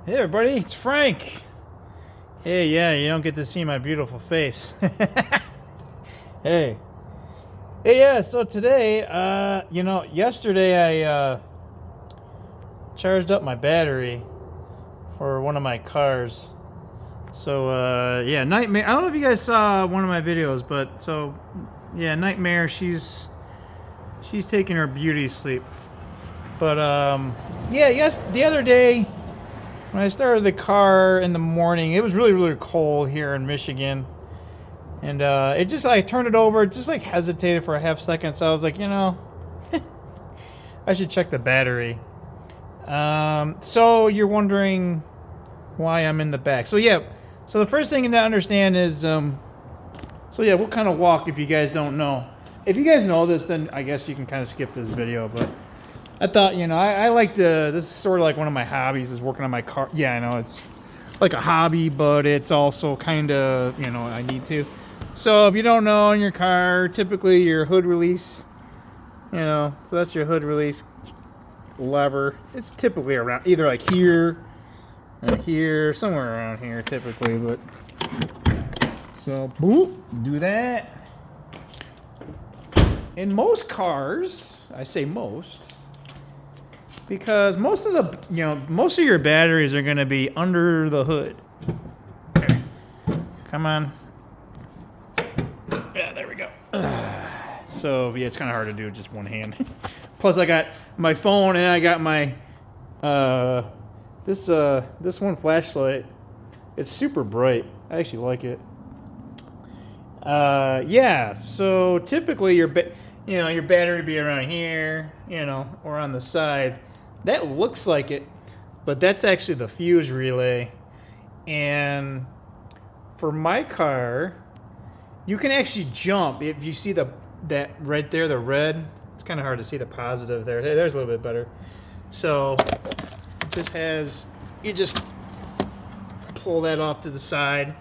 Hey everybody, it's Frank. Hey, yeah, you don't get to see my beautiful face. Hey. Hey, yeah, so today, yesterday I charged up my battery for one of my cars. So, yeah, Nightmare, I don't know if you guys saw one of my videos, but so, yeah, Nightmare, she's taking her beauty sleep. But, yeah, yes, the other day, when I started the car in the morning, it was really, really cold here in Michigan. And I turned it over, it just like hesitated for a half second. So I was like, I should check the battery. So you're wondering why I'm in the back. So yeah, so the first thing to understand is, we'll kind of walk if you guys don't know. If you guys know this, then I guess you can kind of skip this video, but I thought, I like to, this is sort of like one of my hobbies is working on my car. Yeah, I know it's like a hobby, but it's also kind of, I need to. So if you don't know, in your car, typically your hood release, so that's your hood release lever. It's typically around either like here or here, somewhere around here typically, but so boop, do that. In most cars, I say most, because most of your batteries are going to be under the hood. Okay. Come on. Yeah, there we go. So, yeah, it's kind of hard to do with just one hand. Plus, I got my phone and I got my, this one flashlight. It's super bright. I actually like it. Yeah, so typically your battery would be around here, or on the side. That looks like it, but that's actually the fuse relay. And for my car, you can actually jump. If you see that right there, the red, it's kind of hard to see the positive there. Hey, there's a little bit better. So you just pull that off to the side,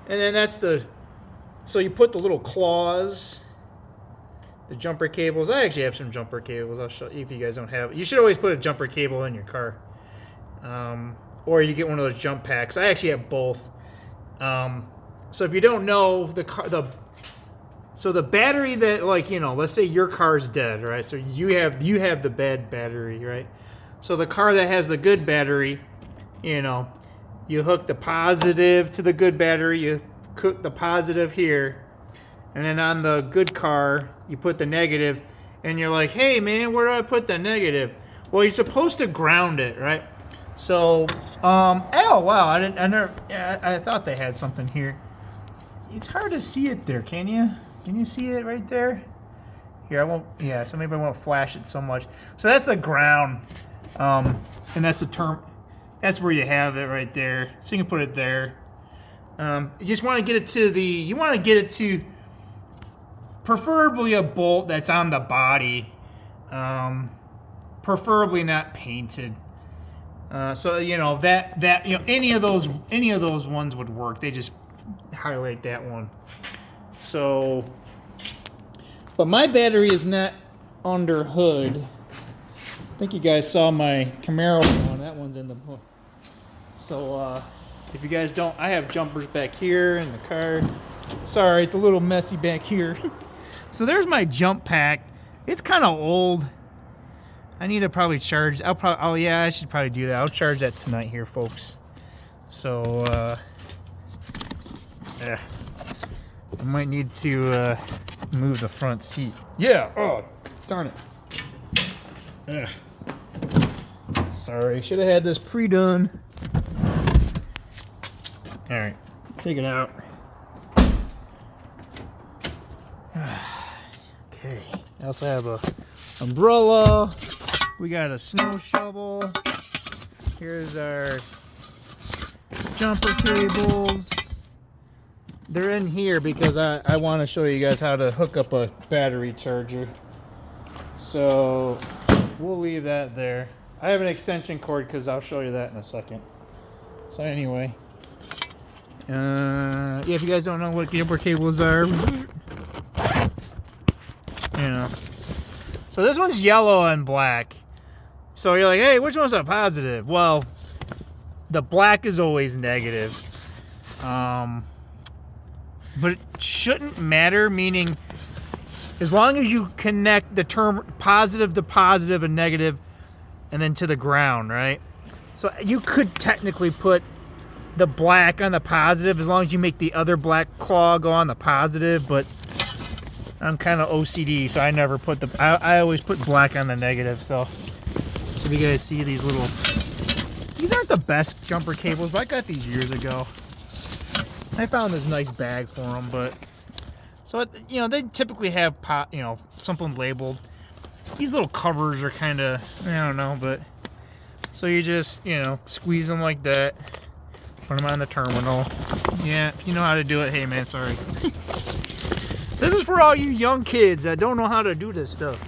and then so you put the little claws, the jumper cables. I actually have some jumper cables. I'll show you if you guys don't have it. You should always put a jumper cable in your car. Or you get one of those jump packs. I actually have both. So if you don't know, the battery that, let's say your car's dead, right? So you have the bad battery, right? So the car that has the good battery, you hook the positive to the good battery, you hook the positive here, and then on the good car, you put the negative, and you're like, hey man, where do I put the negative? Well, you're supposed to ground it, right? So, oh wow, I thought they had something here. It's hard to see it there, can you? Can you see it right there? Here, so maybe I won't flash it so much. So that's the ground, and that's the term, that's where you have it right there. So you can put it there. You just want to get it to preferably a bolt that's on the body, preferably not painted. So any of those ones would work. They just highlight that one. So, but my battery is not under hood. I think you guys saw my Camaro one. That one's in the hood. So, if you guys don't, I have jumpers back here in the car. Sorry, it's a little messy back here. So there's my jump pack. It's kind of old. I need to probably charge. I should probably do that. I'll charge that tonight here, folks. So, I might need to move the front seat. Yeah. Oh, darn it. Sorry, should have had this pre-done. All right, take it out. Okay. I also have a umbrella. We got a snow shovel. Here's our jumper cables. They're in here because I want to show you guys how to hook up a battery charger. So we'll leave that there. I have an extension cord because I'll show you that in a second. So anyway, if you guys don't know what jumper cables are, so this one's yellow and black. So you're like, hey, which one's a positive? Well, the black is always negative. But it shouldn't matter, meaning as long as you connect the term positive to positive and negative and then to the ground, right? So you could technically put the black on the positive as long as you make the other black claw go on the positive, but I'm kind of OCD, so I never put I always put black on the negative. So if you guys see these these aren't the best jumper cables, but I got these years ago. I found this nice bag for them, but so you know, they typically have something labeled. These little covers are kind of, I don't know, but so you just, you know, squeeze them like that, put them on the terminal. Yeah, if you know how to do it, hey man, sorry. This is for all you young kids that don't know how to do this stuff.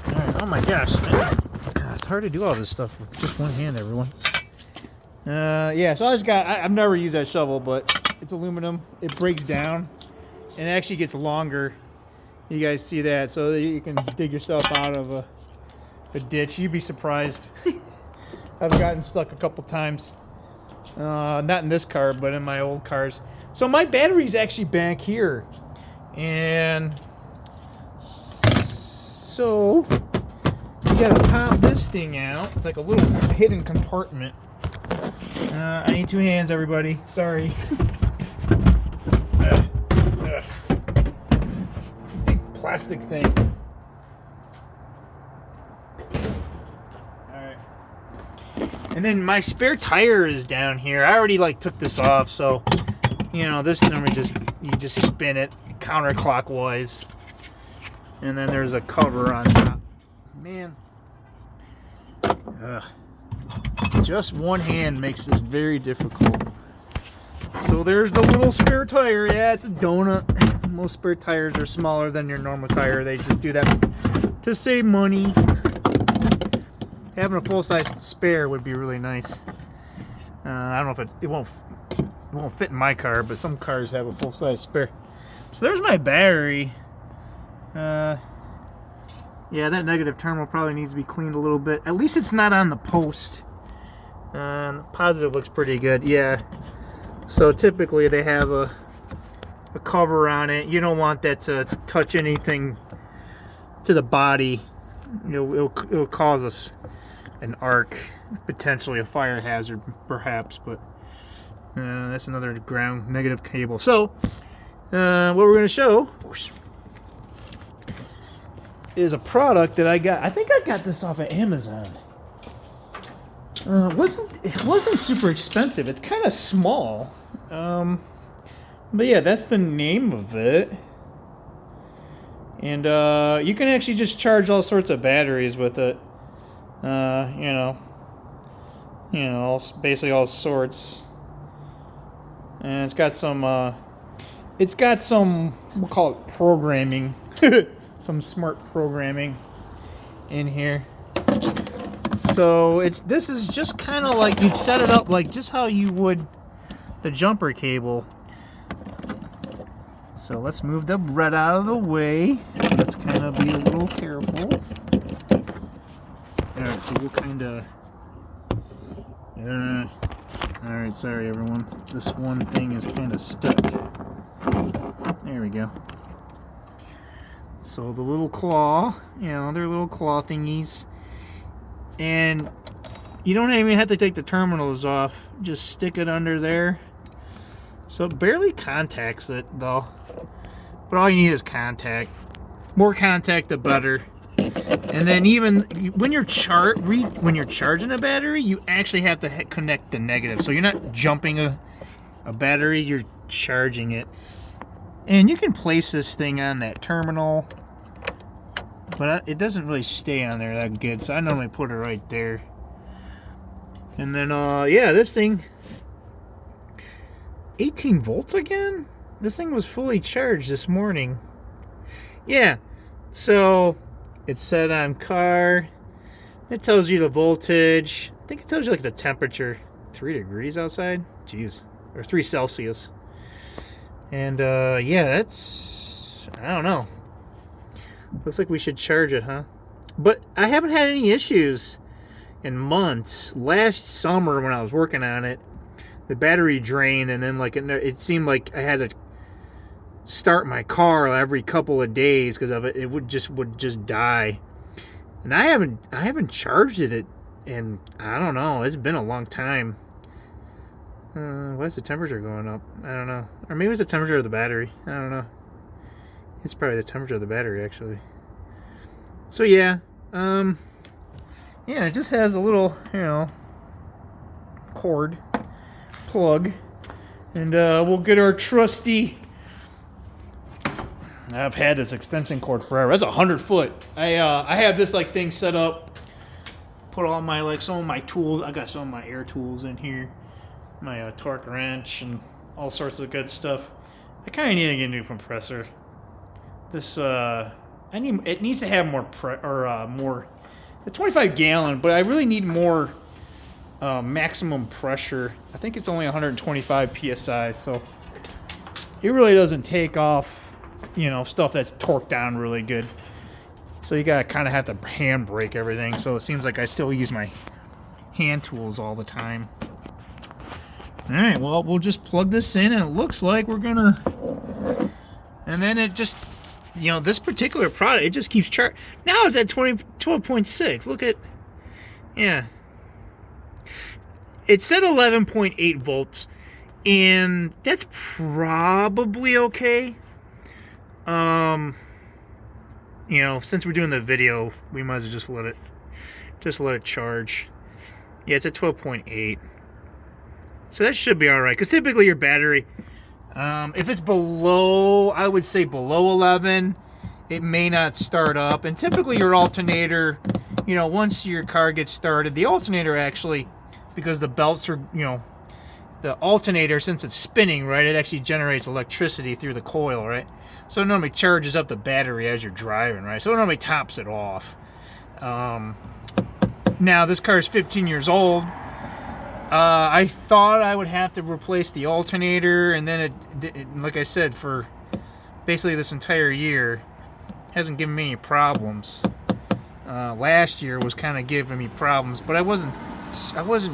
All right, oh my gosh, man. God, it's hard to do all this stuff with just one hand, everyone. Yeah, so I've never used that shovel, but it's aluminum. It breaks down and it actually gets longer. You guys see that, so that you can dig yourself out of a ditch. You'd be surprised. I've gotten stuck a couple times. Not in this car, but in my old cars. So my battery's actually back here. And so you gotta pop this thing out. It's like a little hidden compartment. I need two hands, everybody. Sorry. It's a big plastic thing. Alright. And then my spare tire is down here. I already took this off, so you know, this number you just spin it counterclockwise. And then there's a cover on top. Man. Ugh. Just one hand makes this very difficult. So there's the little spare tire. Yeah, it's a donut. Most spare tires are smaller than your normal tire. They just do that to save money. Having a full-size spare would be really nice. I don't know if it won't fit in my car, but some cars have a full-size spare. So there's my battery. Yeah, that negative terminal probably needs to be cleaned a little bit. At least it's not on the post. The positive looks pretty good. Yeah. So typically they have a cover on it. You don't want that to touch anything to the body. It'll cause us an arc, potentially a fire hazard, perhaps. But that's another ground negative cable. So what we're going to show is a product that I got. I think I got this off of Amazon. It wasn't super expensive. It's kind of small. But yeah, that's the name of it. And you can actually just charge all sorts of batteries with it. Basically all sorts. And it's got some we'll call it programming. Some smart programming in here. So this is just kind of like you'd set it up like just how you would the jumper cable. So let's move the red out of the way. Let's kind of be a little careful. Alright, so we'll kind of... Alright, sorry everyone. This one thing is kind of stuck. There we go. So the little claw, they're little claw thingies. And you don't even have to take the terminals off. Just stick it under there. So it barely contacts it though. But all you need is contact. More contact the better. And then even when you're charging a battery, you actually have to connect the negative. So you're not jumping a battery, you're charging it. And you can place this thing on that terminal. But it doesn't really stay on there that good, so I normally put it right there. And then, yeah, this thing, 18 volts again? This thing was fully charged this morning. Yeah, so it's set on car. It tells you the voltage. I think it tells you like the temperature. 3 degrees outside? Jeez. Or 3 Celsius. And, yeah, that's, I don't know. Looks like we should charge it, huh? But I haven't had any issues. in months. Last summer when I was working on it, the battery drained, and then like it seemed like I had to start my car every couple of days because of it. It would just die. And I haven't charged it in, I don't know, it's been a long time. Why is the temperature going up? I don't know. Or maybe it's the temperature of the battery. I don't know. It's probably the temperature of the battery, actually. So yeah, yeah, it just has a little, cord plug, and we'll get our trusty. I've had this extension cord forever. That's 100 foot. I have this like thing set up. Put all my some of my tools. I got some of my air tools in here, my torque wrench and all sorts of good stuff. I kind of need to get a new compressor. This it needs to have more more, the 25 gallon, but I really need more maximum pressure. I think it's only 125 psi, so it really doesn't take off, stuff that's torqued down really good. So you gotta kind of have to hand brake everything. So it seems like I still use my hand tools all the time. All right, well, we'll just plug this in, and it looks like we're gonna. And then it just, this particular product, it just keeps charging. Now it's at 12.6. Look at, yeah. It said 11.8 volts, and that's probably okay. Since we're doing the video, we might as well just let it charge. Yeah, it's at 12.8. So that should be all right, because typically your battery, if it's below, I would say below 11, it may not start up. And typically your alternator, once your car gets started, the alternator actually, because the belts are, the alternator, since it's spinning, right, it actually generates electricity through the coil, right? So it normally charges up the battery as you're driving, right? So it normally tops it off. Now, this car is 15 years old. I thought I would have to replace the alternator, and then it, like I said, for basically this entire year, hasn't given me any problems. Last year was kind of giving me problems, but I wasn't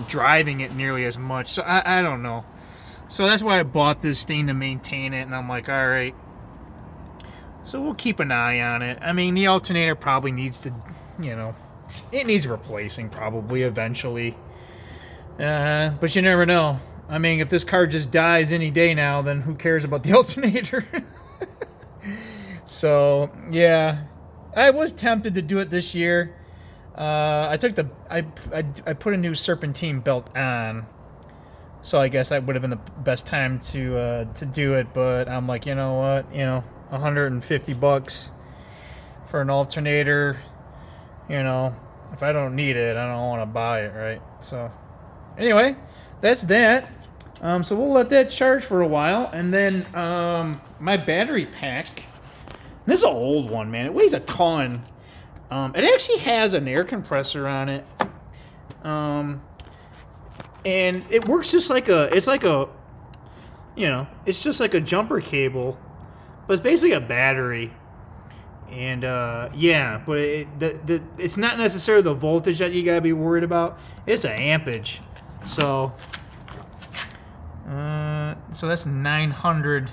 driving it nearly as much, so I don't know. So that's why I bought this thing, to maintain it, and I'm like, all right. So we'll keep an eye on it. I mean, the alternator probably needs to, it needs replacing probably eventually. But you never know. I mean, if this car just dies any day now, then who cares about the alternator? So, yeah. I was tempted to do it this year. I put a new serpentine belt on. So I guess that would have been the best time to do it, but I'm like, you know what? $150 for an alternator. If I don't need it, I don't want to buy it, right? So anyway, that's that. So we'll let that charge for a while, and then my battery pack. This is an old one, man. It weighs a ton. It actually has an air compressor on it, and it works just like it's just like a jumper cable, but it's basically a battery. And yeah, but it's not necessarily the voltage that you gotta be worried about. It's an ampage. So that's 900.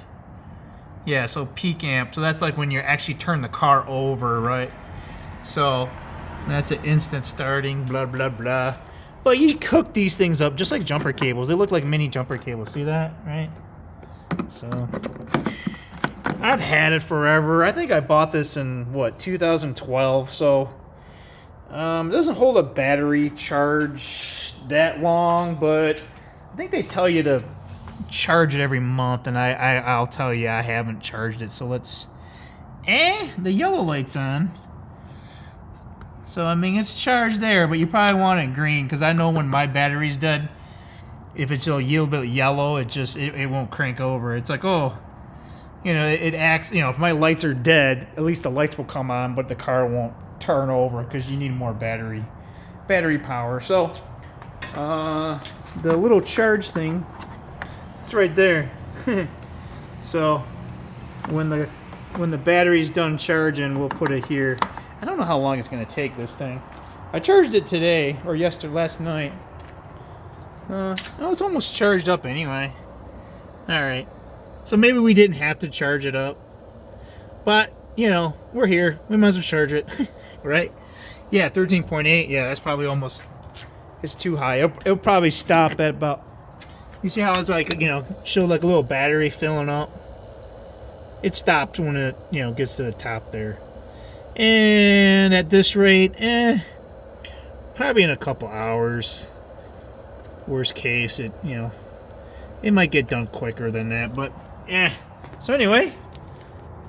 Yeah, so peak amp. So that's like when you actually turn the car over, right? So that's an instant starting, blah, blah, blah. But you hook these things up just like jumper cables. They look like mini jumper cables. See that, right? So I've had it forever. I think I bought this in, 2012. So it doesn't hold a battery charge that long, but I think they tell you to charge it every month, and I'll tell you I haven't charged it. So let's, the yellow light's on. So I mean, it's charged there, but you probably want it green, because I know when my battery's dead, if it's a little bit yellow, it won't crank over. It's like, it acts, if my lights are dead, at least the lights will come on, but the car won't turn over because you need more battery power. So the little charge thing, it's right there. So when the battery's done charging, we'll put it here. I don't know how long it's going to take, this thing. I charged it today or last night. Oh, it's almost charged up anyway. All right, so maybe we didn't have to charge it up, but you know, we're here. We might as well charge it, right? Yeah, 13.8. Yeah, that's probably almost. It's too high. It'll probably stop at about. You see how it's like, you know, show like a little battery filling up. It stops when it, you know, gets to the top there. And at this rate, probably in a couple hours. Worst case, it, you know, it might get done quicker than that, but so anyway,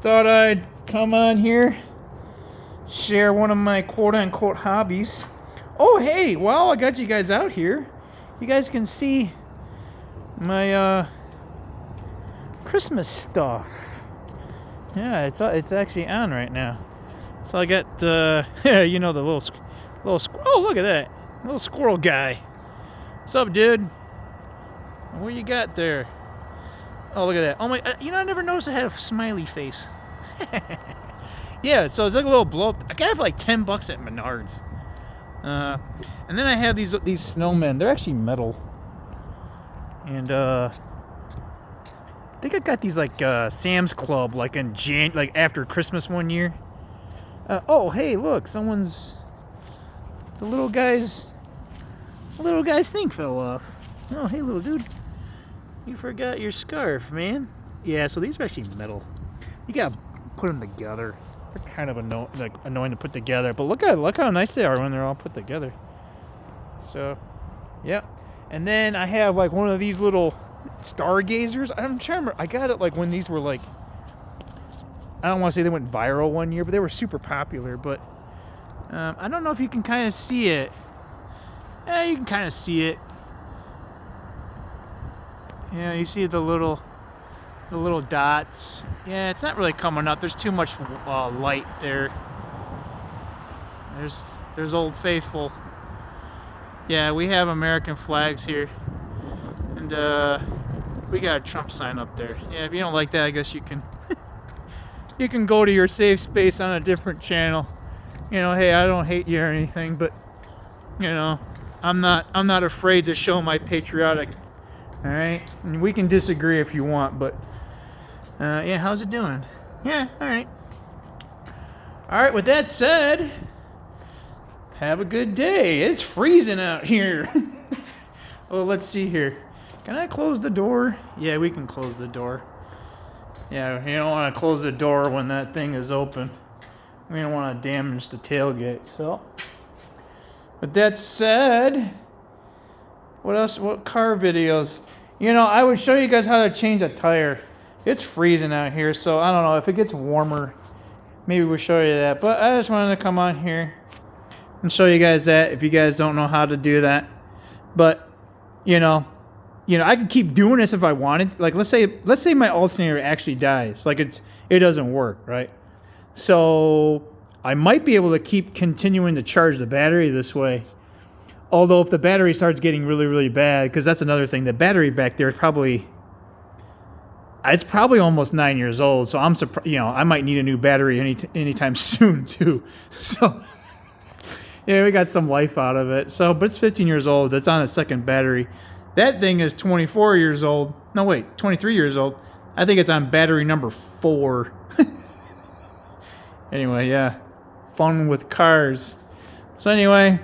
thought I'd come on here, share one of my quote-unquote hobbies. Oh, hey, well, I got you guys out here. You guys can see my Christmas stuff. Yeah, it's actually on right now. So I got you know, the little oh, look at that little squirrel guy. What's up, dude? What you got there? Oh, look at that. Oh my, you know, I never noticed it had a smiley face. Yeah, so it's like a little blow up. I got it for like $10 at Menards. And then I have these snowmen. They're actually metal. And I think I got these like Sam's Club, like in like after Christmas one year. Oh, hey, look, the little guy's thing fell off. Oh, hey, little dude, you forgot your scarf, man. Yeah, so these are actually metal. You gotta put them together. They're kind of annoying to put together, but look how nice they are when they're all put together. So, yeah. And then I have like one of these little stargazers. I'm trying to remember. I got it like when these were like, I don't want to say they went viral one year, but they were super popular. But I don't know if you can kind of see it. You can kind of see it. Yeah, you see the little dots. Yeah, it's not really coming up. There's too much light there. There's Old Faithful. Yeah, we have American flags here, and we got a Trump sign up there. Yeah, if you don't like that, I guess you can you can go to your safe space on a different channel. You know, hey, I don't hate you or anything, but you know, I'm not afraid to show my patriotic. All right, and we can disagree if you want, but yeah, how's it doing? Yeah, all right. All right, with that said, have a good day. It's freezing out here. Oh, let's see here. Can I close the door? Yeah, we can close the door. Yeah, you don't want to close the door when that thing is open. We don't want to damage the tailgate. So, with that said, what else? What car videos? You know, I would show you guys how to change a tire. It's freezing out here, so I don't know. If it gets warmer, maybe we'll show you that. But I just wanted to come on here and show you guys that if you guys don't know how to do that. But, you know, I could keep doing this if I wanted. Like, let's say my alternator actually dies. Like, it doesn't work, right? So I might be able to keep continuing to charge the battery this way. Although if the battery starts getting really, really bad, because that's another thing, the battery back there is probably almost 9 years old. So I'm surprised, you know, I might need a new battery anytime soon too. So yeah, we got some life out of it. So, but it's 15 years old. That's on a second battery. That thing is 24 years old. No, wait, 23 years old. I think it's on battery number 4. Anyway, yeah, fun with cars. So anyway,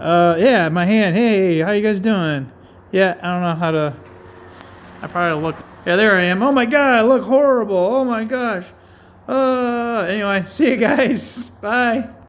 yeah, my hand. Hey, how you guys doing? Yeah, I don't know how to. I probably look. Yeah, there I am. Oh my god, I look horrible. Oh my gosh. Anyway, see you guys. Bye.